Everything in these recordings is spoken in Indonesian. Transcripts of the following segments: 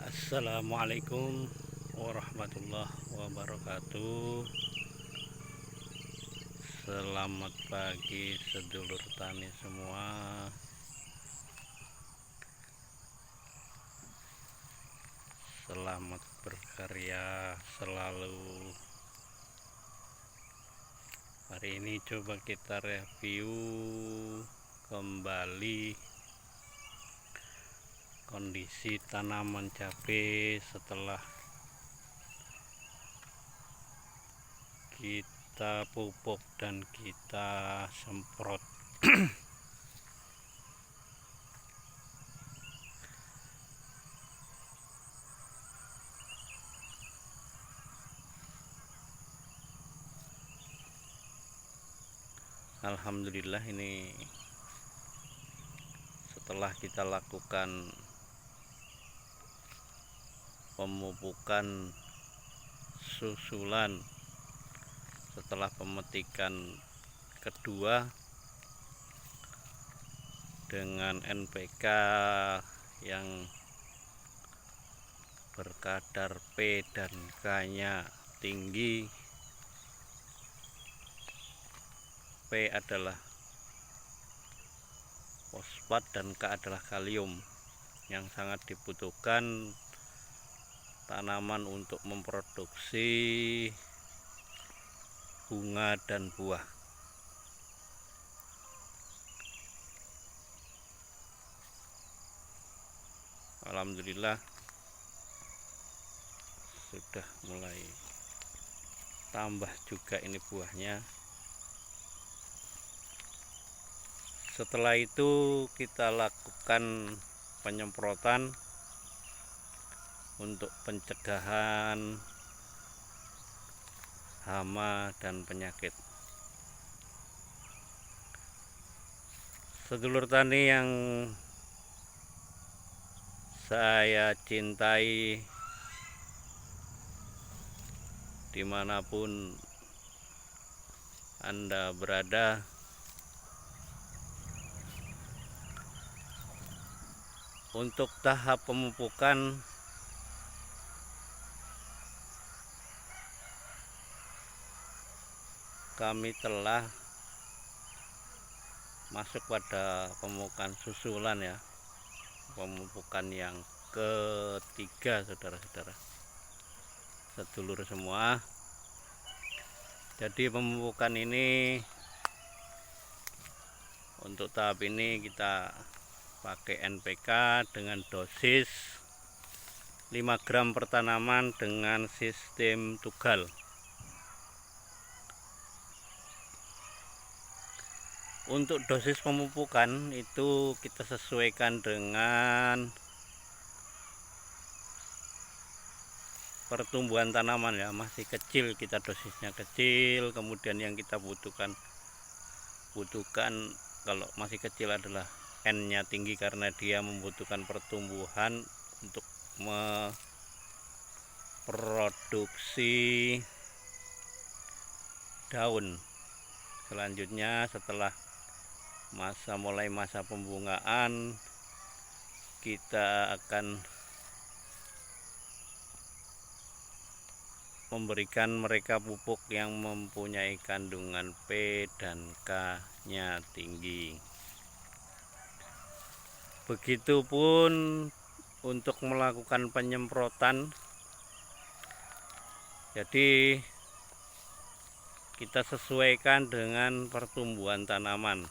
Assalamualaikum warahmatullahi wabarakatuh. Selamat pagi sedulur tani semua. Selamat berkarya selalu. Hari ini coba kita review kembali kondisi tanaman cabai setelah kita pupuk dan kita semprot. Alhamdulillah, ini setelah kita lakukan pemupukan susulan setelah pemetikan kedua dengan NPK yang berkadar P dan K-nya tinggi. P adalah fosfat dan K adalah kalium yang sangat dibutuhkan tanaman untuk memproduksi bunga dan buah. Alhamdulillah sudah mulai tambah juga ini buahnya. Setelah itu kita lakukan penyemprotan untuk pencegahan hama dan penyakit. Sedulur tani yang saya cintai, dimanapun Anda berada, untuk tahap pemupukan kami telah masuk pada pemupukan susulan ya, pemupukan yang ketiga, saudara-saudara sedulur semua. Jadi pemupukan ini untuk tahap ini kita pakai NPK dengan dosis 5 gram per tanaman dengan sistem tugal. Untuk dosis pemupukan itu kita sesuaikan dengan pertumbuhan tanaman ya, masih kecil kita dosisnya kecil. Kemudian yang kita butuhkan kalau masih kecil adalah N-nya tinggi karena dia membutuhkan pertumbuhan untuk memproduksi daun. Selanjutnya setelah mulai masa pembungaan, kita akan memberikan mereka pupuk yang mempunyai kandungan P dan K-nya tinggi. Begitupun untuk melakukan penyemprotan. Jadi kita sesuaikan dengan pertumbuhan tanaman.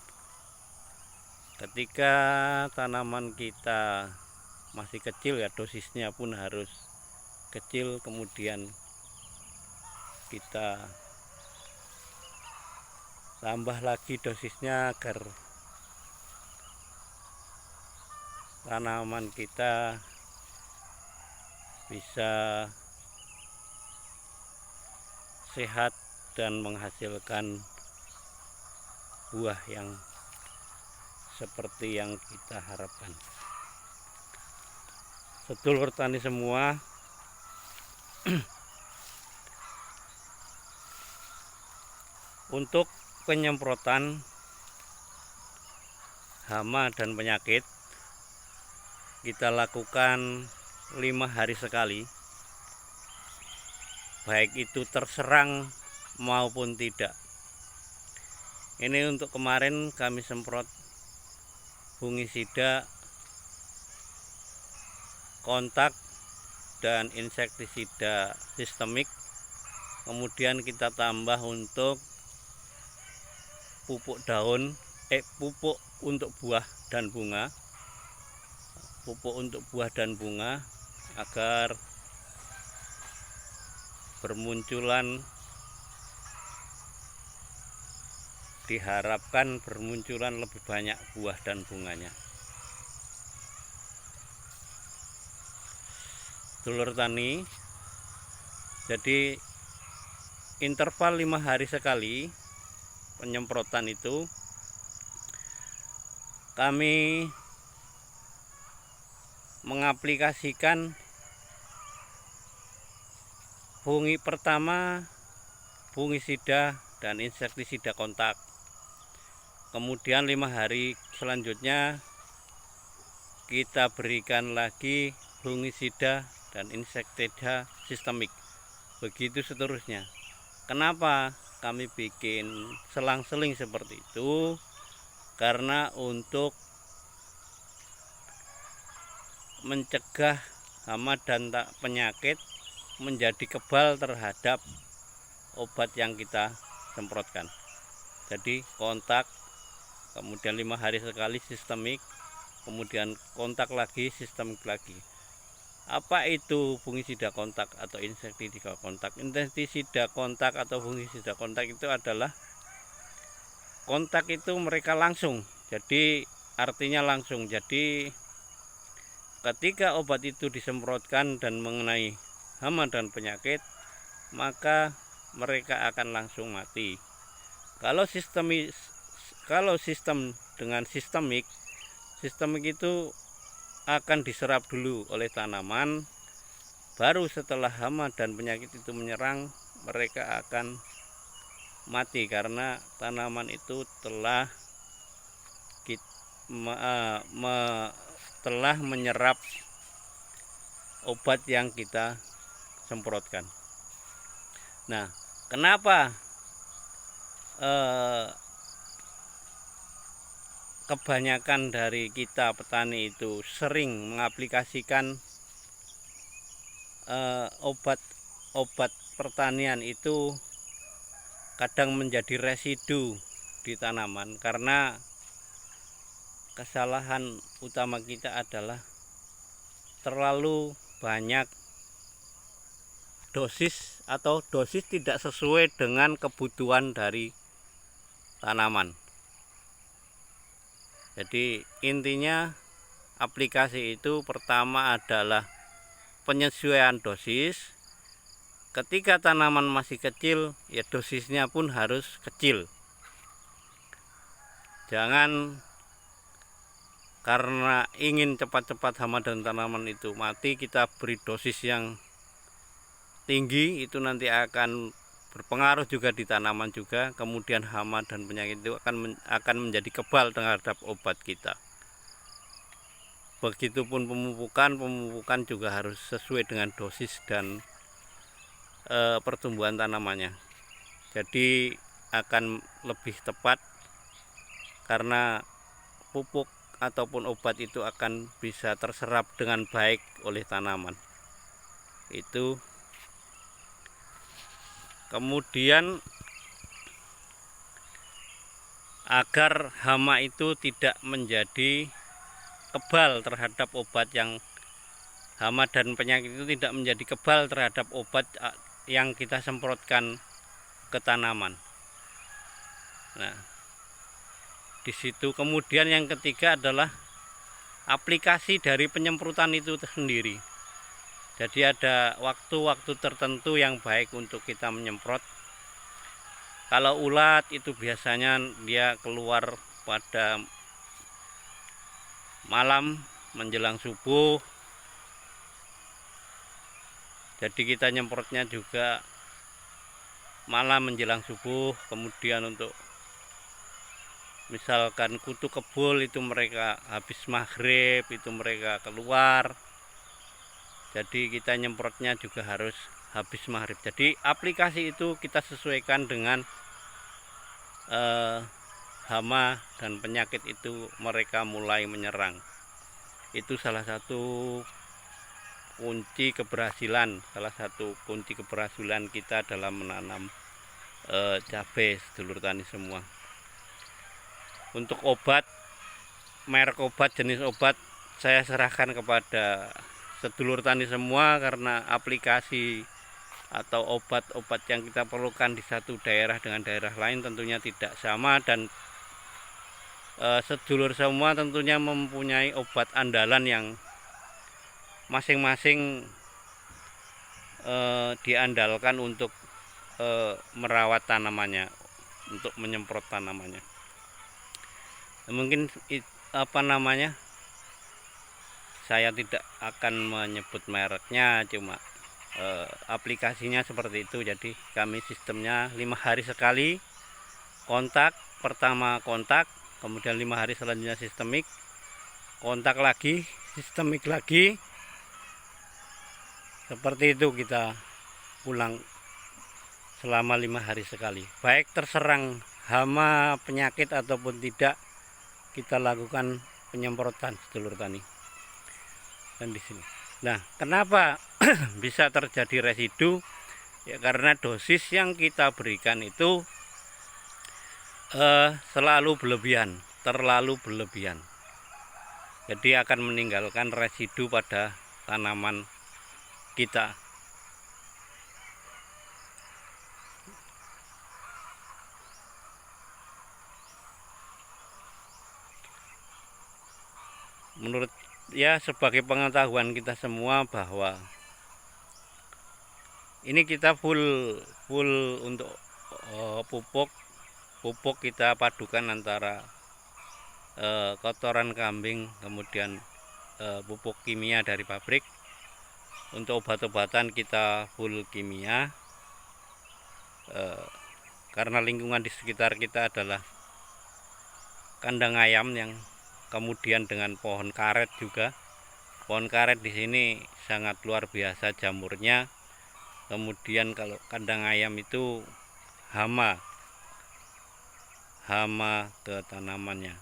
Ketika tanaman kita masih kecil ya, dosisnya pun harus kecil. Kemudian kita tambah lagi dosisnya agar tanaman kita bisa sehat dan menghasilkan buah yang seperti yang kita harapkan. Sedulur tani semua, untuk penyemprotan hama dan penyakit kita lakukan 5 hari sekali, baik itu terserang maupun tidak. Ini untuk kemarin kami semprot fungisida, kontak, dan insektisida sistemik. Kemudian kita tambah untuk pupuk daun, pupuk untuk buah dan bunga, agar diharapkan bermunculan lebih banyak buah dan bunganya. Dulur tani, jadi interval 5 hari sekali penyemprotan itu kami mengaplikasikan pertama fungisida dan insektisida kontak. Kemudian 5 hari selanjutnya kita berikan lagi fungisida dan insektisida sistemik. Begitu seterusnya. Kenapa kami bikin selang-seling seperti itu? Karena untuk mencegah hama dan penyakit menjadi kebal terhadap obat yang kita semprotkan. Jadi kontak, kemudian 5 hari sekali sistemik, kemudian kontak lagi, sistemik lagi. Apa itu fungisida kontak atau insektisida kontak? Insektisida kontak atau fungisida kontak itu adalah kontak itu mereka langsung, jadi artinya langsung. Jadi ketika obat itu disemprotkan dan mengenai hama dan penyakit, maka mereka akan langsung mati. Kalau sistem dengan sistemik itu akan diserap dulu oleh tanaman, baru setelah hama dan penyakit itu menyerang, mereka akan mati karena tanaman itu telah menyerap obat yang kita semprotkan. Nah, kenapa kebanyakan dari kita petani itu sering mengaplikasikan obat pertanian itu kadang menjadi residu di tanaman? Karena kesalahan utama kita adalah terlalu banyak dosis atau dosis tidak sesuai dengan kebutuhan dari tanaman. Jadi intinya aplikasi itu pertama adalah penyesuaian dosis. Ketika tanaman masih kecil, ya dosisnya pun harus kecil. Jangan karena ingin cepat-cepat hama dan tanaman itu mati, kita beri dosis yang tinggi, itu nanti akan berpengaruh juga di tanaman juga. Kemudian hama dan penyakit itu akan menjadi kebal terhadap obat kita. Begitupun pemupukan juga harus sesuai dengan dosis dan pertumbuhan tanamannya. Jadi akan lebih tepat karena pupuk ataupun obat itu akan bisa terserap dengan baik oleh tanaman. Itu kemudian agar hama itu tidak menjadi kebal terhadap obat yang hama dan penyakit itu tidak menjadi kebal terhadap obat yang kita semprotkan ke tanaman. Nah, di situ kemudian yang ketiga adalah aplikasi dari penyemprotan itu sendiri. Jadi ada waktu-waktu tertentu yang baik untuk kita menyemprot. Kalau ulat itu biasanya dia keluar pada malam menjelang subuh. Jadi kita nyemprotnya juga malam menjelang subuh. Kemudian untuk misalkan kutu kebul itu mereka habis maghrib itu mereka keluar. Jadi kita nyemprotnya juga harus habis maghrib. Jadi aplikasi itu kita sesuaikan dengan hama dan penyakit itu mereka mulai menyerang. Itu salah satu kunci keberhasilan, kita dalam menanam cabai, sedulur tani semua. Untuk obat, merek obat, jenis obat saya serahkan kepada sedulur tani semua, karena aplikasi atau obat-obat yang kita perlukan di satu daerah dengan daerah lain tentunya tidak sama, dan sedulur semua tentunya mempunyai obat andalan yang masing-masing diandalkan untuk merawat tanamannya, untuk menyemprot tanamannya. Mungkin saya tidak akan menyebut mereknya, cuma aplikasinya seperti itu. Jadi kami sistemnya 5 hari sekali kontak, pertama kontak, kemudian 5 hari selanjutnya sistemik, kontak lagi, sistemik lagi, seperti itu kita ulang selama 5 hari sekali. Baik terserang hama, penyakit ataupun tidak, kita lakukan penyemprotan, sedulur tani. Dan di sini. Nah, kenapa bisa terjadi residu? Ya karena dosis yang kita berikan itu selalu berlebihan, terlalu berlebihan. Jadi akan meninggalkan residu pada tanaman kita. Menurut sebagai pengetahuan kita semua bahwa ini kita full untuk pupuk kita padukan antara kotoran kambing, kemudian pupuk kimia dari pabrik. Untuk obat-obatan kita full kimia, karena lingkungan di sekitar kita adalah kandang ayam yang kemudian dengan pohon karet juga. Pohon karet di sini sangat luar biasa jamurnya. Kemudian kalau kandang ayam itu hama ke tanamannya.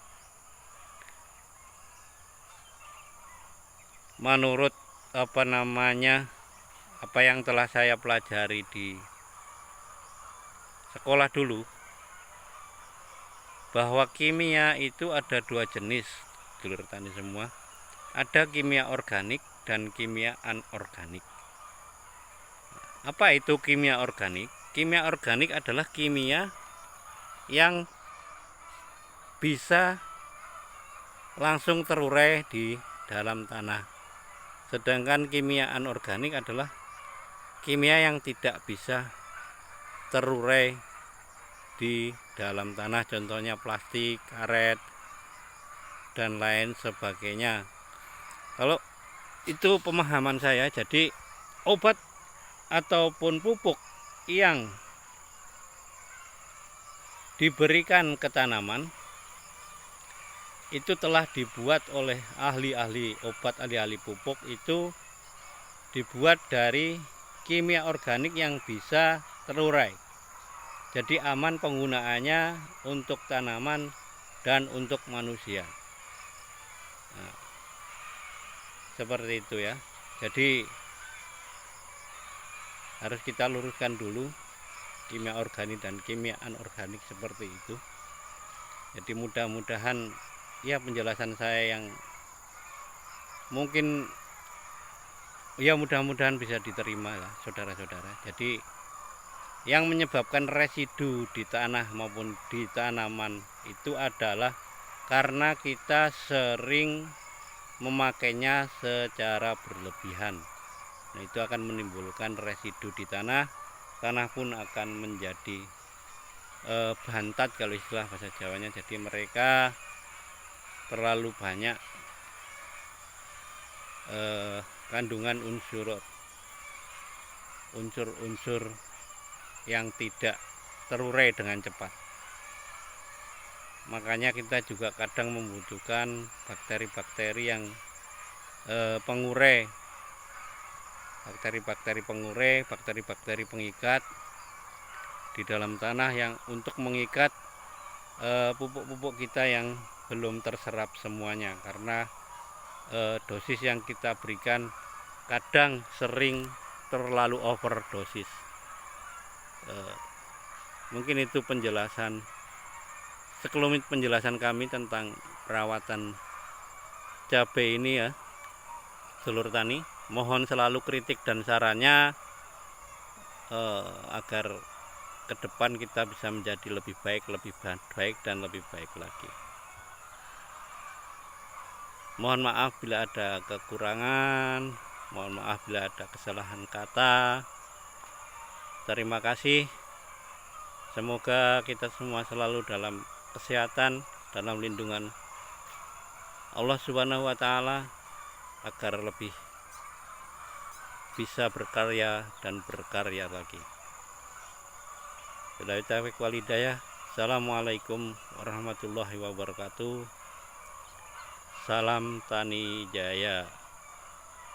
Menurut apa yang telah saya pelajari di sekolah dulu, bahwa kimia itu ada 2 jenis, dulur tani semua. Ada kimia organik dan kimia anorganik. Apa itu kimia organik? Kimia organik adalah kimia yang bisa langsung terurai di dalam tanah. Sedangkan kimia anorganik adalah kimia yang tidak bisa terurai di dalam tanah, contohnya plastik, karet, dan lain sebagainya. Kalau itu pemahaman saya, jadi obat ataupun pupuk yang diberikan ke tanaman itu telah dibuat oleh ahli-ahli obat, ahli-ahli pupuk, itu dibuat dari kimia organik yang bisa terurai. Jadi aman penggunaannya untuk tanaman dan untuk manusia. Nah, seperti itu ya. Jadi harus kita luruskan dulu kimia organik dan kimia anorganik seperti itu. Jadi mudah-mudahan penjelasan saya yang mungkin mudah-mudahan bisa diterima ya saudara-saudara. Jadi yang menyebabkan residu di tanah maupun di tanaman itu adalah karena kita sering memakainya secara berlebihan. Nah, itu akan menimbulkan residu di tanah. Tanah pun akan menjadi bantat kalau istilah bahasa Jawanya. Jadi mereka terlalu banyak kandungan unsur-unsur yang tidak terurai dengan cepat. Makanya kita juga kadang membutuhkan bakteri-bakteri yang pengurai bakteri-bakteri pengure, bakteri-bakteri pengikat di dalam tanah yang untuk mengikat pupuk-pupuk kita yang belum terserap semuanya, karena dosis yang kita berikan kadang sering terlalu overdosis. Mungkin itu penjelasan sekelumit penjelasan kami tentang perawatan cabai ini ya, Sedulur Tani. Mohon selalu kritik dan sarannya agar ke depan kita bisa menjadi lebih baik dan lebih baik lagi. Mohon maaf bila ada kekurangan, mohon maaf bila ada kesalahan kata. Terima kasih. Semoga kita semua selalu dalam kesehatan, dalam lindungan Allah Subhanahu wa Ta'ala, agar lebih bisa berkarya dan berkarya lagi. Billahi taufiq wal hidayah. Assalamualaikum warahmatullahi wabarakatuh. Salam Tani Jaya.